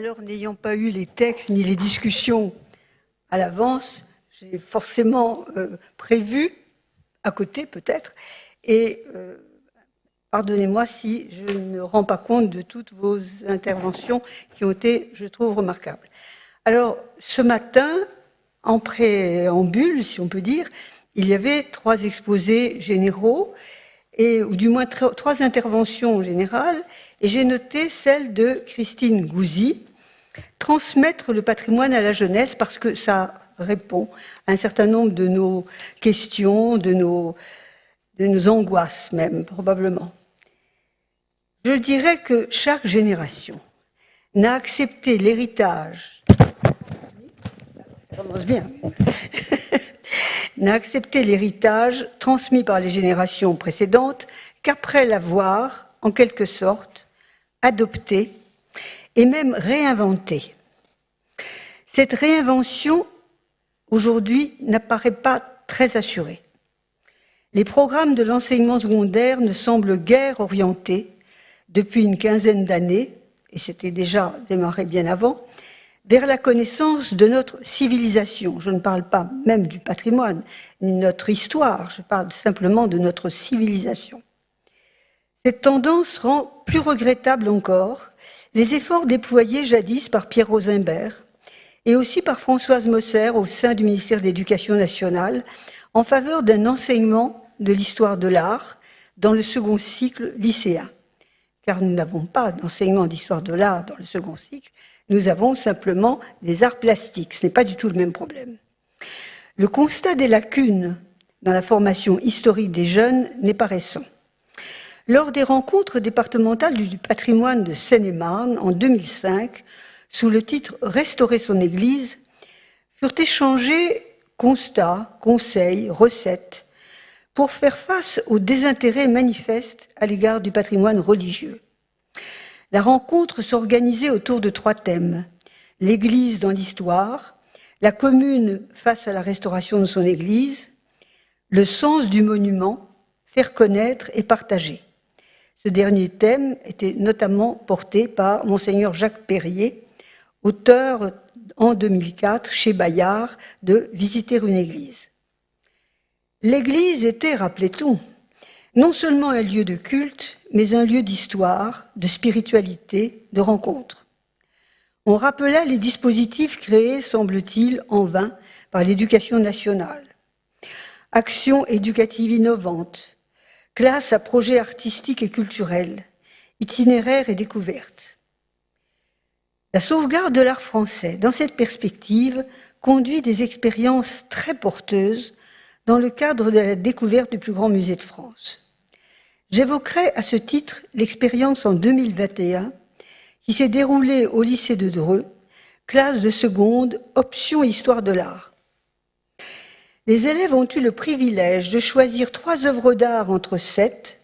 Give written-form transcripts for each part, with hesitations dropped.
Alors, n'ayant pas eu les textes ni les discussions à l'avance, j'ai forcément prévu, à côté peut-être, et pardonnez-moi si je ne me rends pas compte de toutes vos interventions qui ont été, je trouve, remarquables. Alors, ce matin, en préambule, si on peut dire, il y avait 3 exposés généraux, ou du moins 3 interventions générales, et j'ai noté celle de Christine Gouzy, transmettre le patrimoine à la jeunesse, parce que ça répond à un certain nombre de nos questions, de nos angoisses même, probablement. Je dirais que chaque génération n'a accepté l'héritage, ça commence bien, n'a accepté l'héritage transmis par les générations précédentes qu'après l'avoir, en quelque sorte, adopté et même réinventé. Cette réinvention, aujourd'hui, n'apparaît pas très assurée. Les programmes de l'enseignement secondaire ne semblent guère orientés, depuis une quinzaine d'années, et c'était déjà démarré bien avant, vers la connaissance de notre civilisation. Je ne parle pas même du patrimoine, ni de notre histoire, je parle simplement de notre civilisation. Cette tendance rend plus regrettable encore les efforts déployés jadis par Pierre Rosimbert et aussi par Françoise Mosser au sein du ministère de l'Éducation nationale en faveur d'un enseignement de l'histoire de l'art dans le second cycle lycéen. Car nous n'avons pas d'enseignement d'histoire de l'art dans le second cycle, nous avons simplement des arts plastiques. Ce n'est pas du tout le même problème. Le constat des lacunes dans la formation historique des jeunes n'est pas récent. Lors des rencontres départementales du patrimoine de Seine-et-Marne en 2005, sous le titre « Restaurer son Église », furent échangés constats, conseils, recettes pour faire face au désintérêt manifeste à l'égard du patrimoine religieux. La rencontre s'organisait autour de 3 thèmes : l'Église dans l'histoire, la commune face à la restauration de son Église, le sens du monument, faire connaître et partager. Ce dernier thème était notamment porté par Monseigneur Jacques Perrier, auteur en 2004 chez Bayard de « Visiter une église ». L'église était, rappelait-on, non seulement un lieu de culte, mais un lieu d'histoire, de spiritualité, de rencontre. On rappela les dispositifs créés, semble-t-il, en vain par l'Éducation nationale. Actions éducatives innovantes, classes à projets artistiques et culturels, itinéraires et découvertes. La sauvegarde de l'art français, dans cette perspective, conduit des expériences très porteuses dans le cadre de la découverte du plus grand musée de France. J'évoquerai à ce titre l'expérience en 2021 qui s'est déroulée au lycée de Dreux, classe de seconde, option Histoire de l'art. Les élèves ont eu le privilège de choisir 3 œuvres d'art entre 7,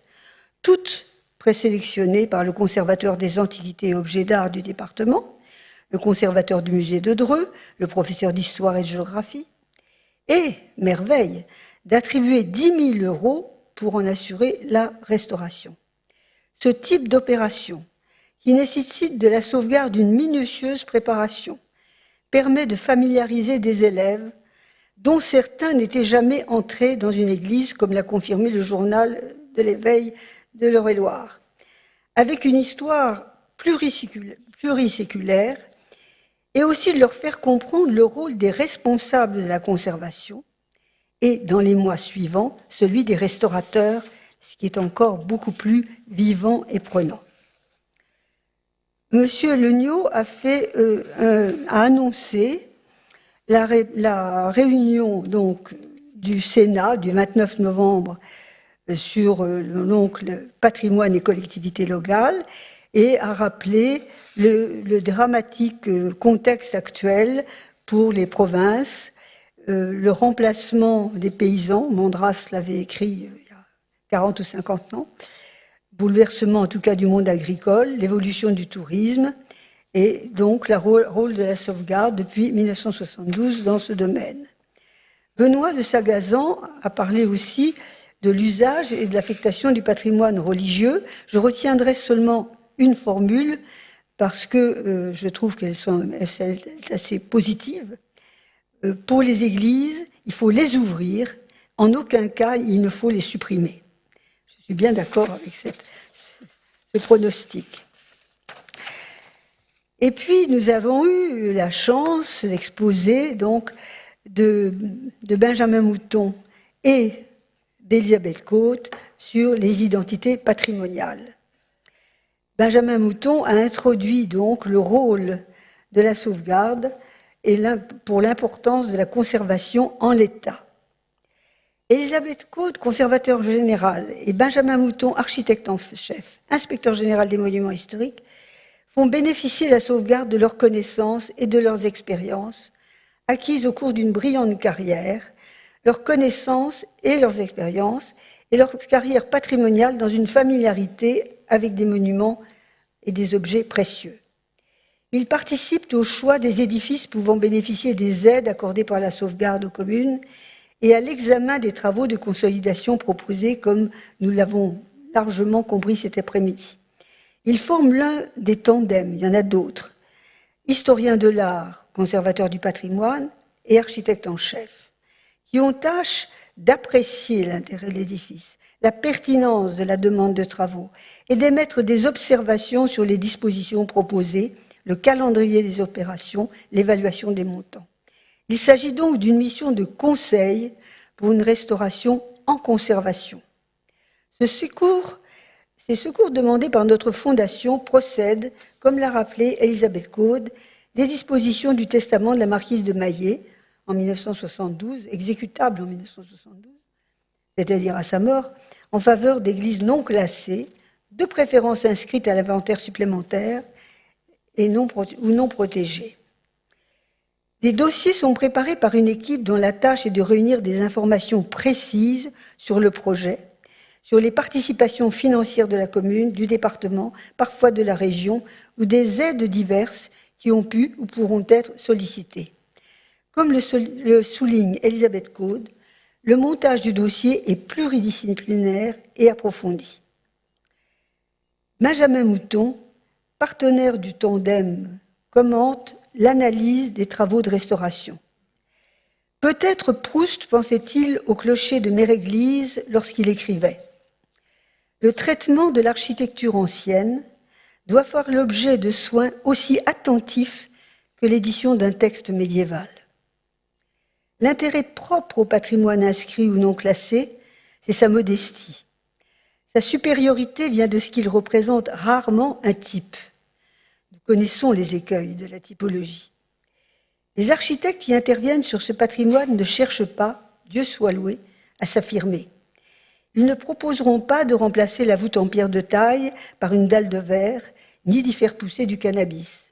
toutes présélectionnées par le conservateur des antiquités et objets d'art du département, le conservateur du musée de Dreux, le professeur d'histoire et de géographie, et, merveille, d'attribuer 10 000 € pour en assurer la restauration. Ce type d'opération, qui nécessite de la sauvegarde d'une minutieuse préparation, permet de familiariser des élèves dont certains n'étaient jamais entrés dans une église, comme l'a confirmé le journal de l'éveil de l'Eure-et-Loire, avec une histoire pluriséculaire, et aussi de leur faire comprendre le rôle des responsables de la conservation, et dans les mois suivants, celui des restaurateurs, ce qui est encore beaucoup plus vivant et prenant. Monsieur Legnaud a annoncé la réunion donc, du Sénat du 29 novembre sur le patrimoine et collectivités locales et a rappelé le dramatique contexte actuel pour les provinces, le remplacement des paysans, Mandras l'avait écrit il y a 40 ou 50 ans, bouleversement en tout cas du monde agricole, l'évolution du tourisme et donc le rôle de la sauvegarde depuis 1972 dans ce domaine. Benoît de Sagazan a parlé aussi de l'usage et de l'affectation du patrimoine religieux. Je retiendrai seulement une formule parce que je trouve qu'elles sont assez positives. Pour les églises, il faut les ouvrir. En aucun cas, il ne faut les supprimer. Je suis bien d'accord avec ce pronostic. Et puis, nous avons eu la chance, l'exposé donc de Benjamin Mouton et d'Elisabeth Cotte sur les identités patrimoniales. Benjamin Mouton a introduit donc le rôle de la sauvegarde et pour l'importance de la conservation en l'état. Elisabeth Cotte, conservateur général, et Benjamin Mouton, architecte en chef, inspecteur général des monuments historiques, font bénéficier la sauvegarde de leurs connaissances et de leurs expériences acquises au cours d'une brillante carrière, leurs connaissances et leurs expériences et leur carrière patrimoniale dans une familiarité avec des monuments et des objets précieux. Ils participent au choix des édifices pouvant bénéficier des aides accordées par la sauvegarde aux communes et à l'examen des travaux de consolidation proposés, comme nous l'avons largement compris cet après-midi. Ils forment l'un des tandems, il y en a d'autres, historiens de l'art, conservateurs du patrimoine et architectes en chef, qui ont tâche d'apprécier l'intérêt de l'édifice, la pertinence de la demande de travaux et d'émettre des observations sur les dispositions proposées, le calendrier des opérations, l'évaluation des montants. Il s'agit donc d'une mission de conseil pour une restauration en conservation. Ces secours demandés par notre fondation procèdent, comme l'a rappelé Elisabeth Cotte, des dispositions du testament de la marquise de Maillet en 1972, exécutable en 1972, c'est-à-dire à sa mort, en faveur d'églises non classées, de préférence inscrites à l'inventaire supplémentaire ou non protégées. Des dossiers sont préparés par une équipe dont la tâche est de réunir des informations précises sur le projet, sur les participations financières de la commune, du département, parfois de la région, ou des aides diverses qui ont pu ou pourront être sollicitées. Comme le souligne Elisabeth Cotte, le montage du dossier est pluridisciplinaire et approfondi. Benjamin Mouton, partenaire du tandem, commente l'analyse des travaux de restauration. Peut-être Proust pensait-il au clocher de Méréglise lorsqu'il écrivait « Le traitement de l'architecture ancienne doit faire l'objet de soins aussi attentifs que l'édition d'un texte médiéval. L'intérêt propre au patrimoine inscrit ou non classé, c'est sa modestie. Sa supériorité vient de ce qu'il représente rarement un type. Nous connaissons les écueils de la typologie. Les architectes qui interviennent sur ce patrimoine ne cherchent pas, Dieu soit loué, à s'affirmer. Ils ne proposeront pas de remplacer la voûte en pierre de taille par une dalle de verre, ni d'y faire pousser du cannabis.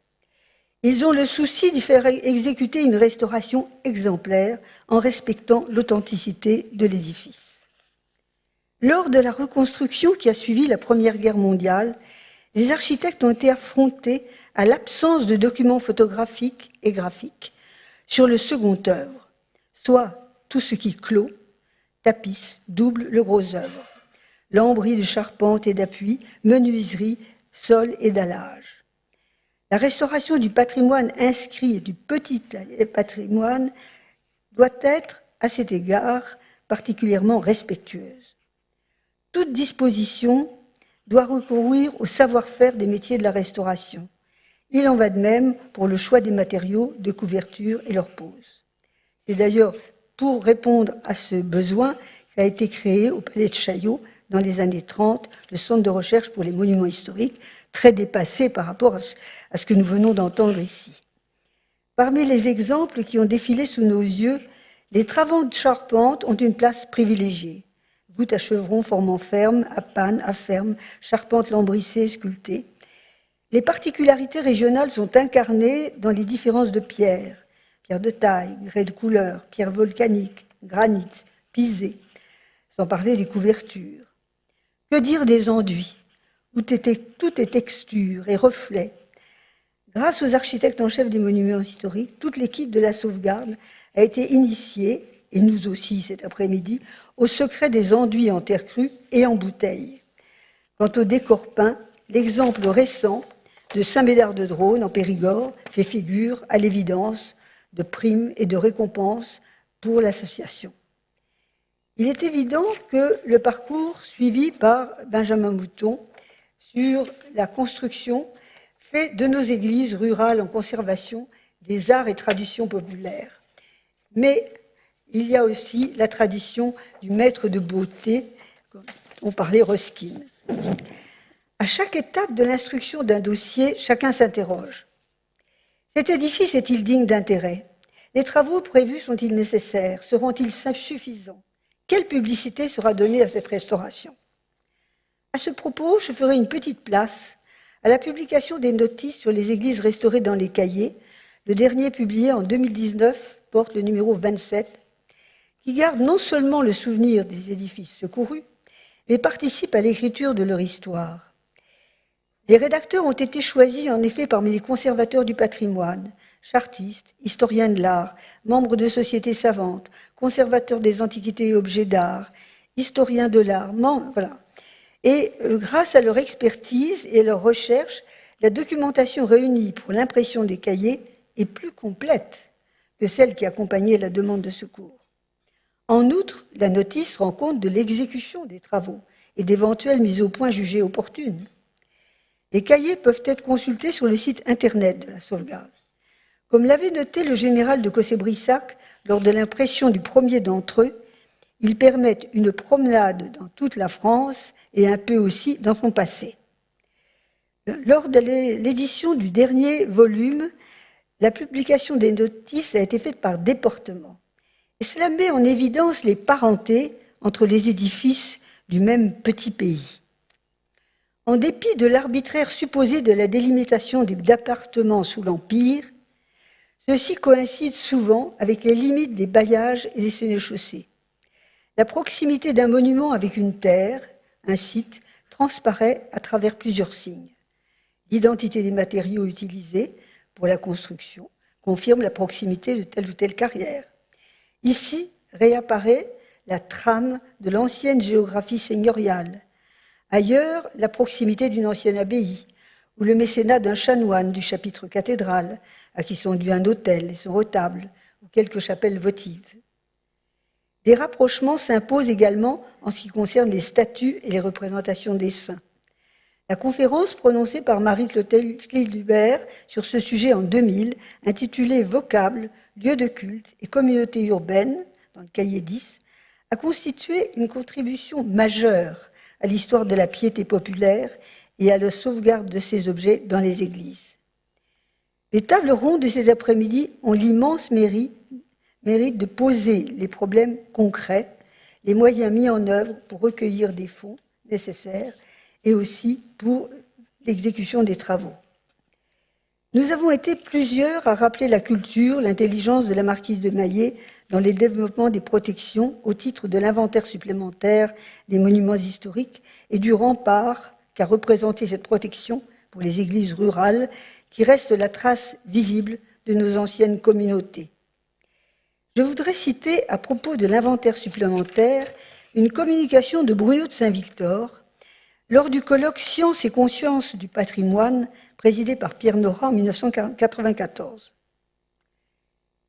Ils ont le souci d'y faire exécuter une restauration exemplaire en respectant l'authenticité de l'édifice. Lors de la reconstruction qui a suivi la Première Guerre mondiale, les architectes ont été affrontés à l'absence de documents photographiques et graphiques sur le second œuvre, soit tout ce qui clôt, tapisse, double le gros œuvre, lambris de charpente et d'appui, menuiserie, sol et dallage. La restauration du patrimoine inscrit et du petit patrimoine doit être, à cet égard, particulièrement respectueuse. Toute disposition doit recourir au savoir-faire des métiers de la restauration. Il en va de même pour le choix des matériaux de couverture et leur pose. C'est d'ailleurs pour répondre à ce besoin qu'a été créé au Palais de Chaillot, dans les années 30, le Centre de recherche pour les monuments historiques, très dépassé par rapport à ce que nous venons d'entendre ici. Parmi les exemples qui ont défilé sous nos yeux, les travaux de charpente ont une place privilégiée. Voûtes à chevrons formant ferme, à panne, à ferme, charpente lambrissée, sculptée. Les particularités régionales sont incarnées dans les différences de pierres, pierres de taille, grès de couleur, pierres volcaniques, granit, pisé, sans parler des couvertures. Que dire des enduits, où tout est texture et reflet. Grâce aux architectes en chef des monuments historiques, toute l'équipe de la sauvegarde a été initiée, et nous aussi cet après-midi, au secret des enduits en terre crue et en bouteille. Quant au décor peint, l'exemple récent de Saint-Médard-de-Drône, en Périgord, fait figure, à l'évidence, de primes et de récompenses pour l'association. Il est évident que le parcours suivi par Benjamin Mouton sur la construction fait de nos églises rurales en conservation des arts et traditions populaires. Mais il y a aussi la tradition du maître de beauté, dont parlait Ruskin. À chaque étape de l'instruction d'un dossier, chacun s'interroge. Cet édifice est-il digne d'intérêt? Les travaux prévus sont-ils nécessaires? Seront-ils suffisants? Quelle publicité sera donnée à cette restauration? À ce propos, je ferai une petite place à la publication des notices sur les églises restaurées dans les cahiers. Le dernier, publié en 2019, porte le numéro 27, qui garde non seulement le souvenir des édifices secourus, mais participe à l'écriture de leur histoire. Les rédacteurs ont été choisis en effet parmi les conservateurs du patrimoine, chartistes, historiens de l'art, membres de sociétés savantes, conservateurs des antiquités et objets d'art, historiens de l'art, voilà. Et grâce à leur expertise et leur recherche, la documentation réunie pour l'impression des cahiers est plus complète que celle qui accompagnait la demande de secours. En outre, la notice rend compte de l'exécution des travaux et d'éventuelles mises au point jugées opportunes. Les cahiers peuvent être consultés sur le site internet de la sauvegarde. Comme l'avait noté le général de Cossé-Brissac lors de l'impression du premier d'entre eux, ils permettent une promenade dans toute la France et un peu aussi dans son passé. Lors de l'édition du dernier volume, la publication des notices a été faite par département. Et cela met en évidence les parentés entre les édifices du même petit pays. En dépit de l'arbitraire supposé de la délimitation des départements sous l'Empire, ceux-ci coïncident souvent avec les limites des bailliages et des sénéchaussées. La proximité d'un monument avec une terre, un site, transparaît à travers plusieurs signes. L'identité des matériaux utilisés pour la construction confirme la proximité de telle ou telle carrière. Ici réapparaît la trame de l'ancienne géographie seigneuriale. Ailleurs, la proximité d'une ancienne abbaye, ou le mécénat d'un chanoine du chapitre cathédral, à qui sont dus un autel et son retable, ou quelques chapelles votives. Des rapprochements s'imposent également en ce qui concerne les statues et les représentations des saints. La conférence prononcée par Marie Clotilde Hubert sur ce sujet en 2000, intitulée « Vocables, lieux de culte et communautés urbaines » dans le cahier 10, a constitué une contribution majeure à l'histoire de la piété populaire et à la sauvegarde de ces objets dans les églises. Les tables rondes de cet après-midi ont l'immense mérite de poser les problèmes concrets, les moyens mis en œuvre pour recueillir des fonds nécessaires et aussi pour l'exécution des travaux. Nous avons été plusieurs à rappeler la culture, l'intelligence de la marquise de Maillé dans le développement des protections au titre de l'inventaire supplémentaire des monuments historiques et du rempart qu'a représenté cette protection pour les églises rurales qui restent la trace visible de nos anciennes communautés. Je voudrais citer à propos de l'inventaire supplémentaire une communication de Bruno de Saint-Victor lors du colloque Sciences et conscience du patrimoine présidé par Pierre Nora en 1994.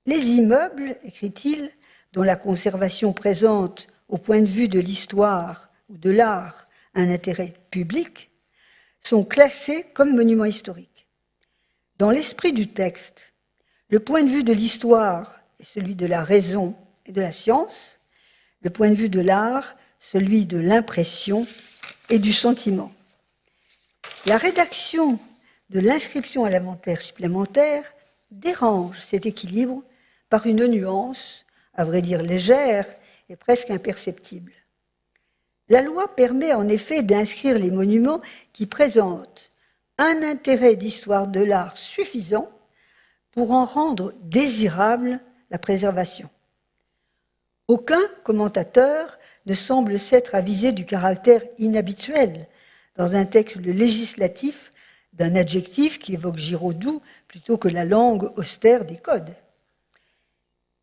Les immeubles, écrit-il, dont la conservation présente au point de vue de l'histoire ou de l'art un intérêt public, sont classés comme monuments historiques. Dans l'esprit du texte, le point de vue de l'histoire est celui de la raison et de la science, le point de vue de l'art, celui de l'impression et du sentiment. La rédaction de l'inscription à l'inventaire supplémentaire dérange cet équilibre par une nuance, à vrai dire légère et presque imperceptible. La loi permet en effet d'inscrire les monuments qui présentent un intérêt d'histoire de l'art suffisant pour en rendre désirable la préservation. Aucun commentateur ne semble s'être avisé du caractère inhabituel dans un texte législatif d'un adjectif qui évoque Giraudoux plutôt que la langue austère des codes.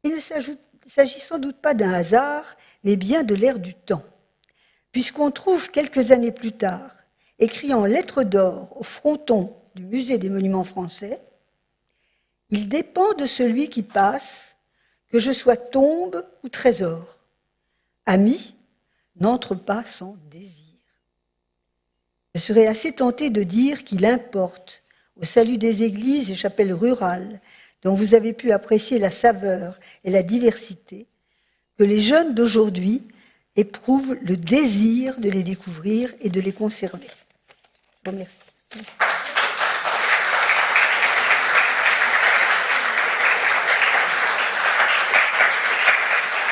Il ne s'agit sans doute pas d'un hasard, mais bien de l'ère du temps, puisqu'on trouve quelques années plus tard, écrit en lettres d'or au fronton du musée des monuments français, il dépend de celui qui passe que je sois tombe ou trésor. Ami n'entre pas sans désir. Je serais assez tentée de dire qu'il importe, au salut des églises et chapelles rurales, dont vous avez pu apprécier la saveur et la diversité, que les jeunes d'aujourd'hui éprouvent le désir de les découvrir et de les conserver. Je vous remercie.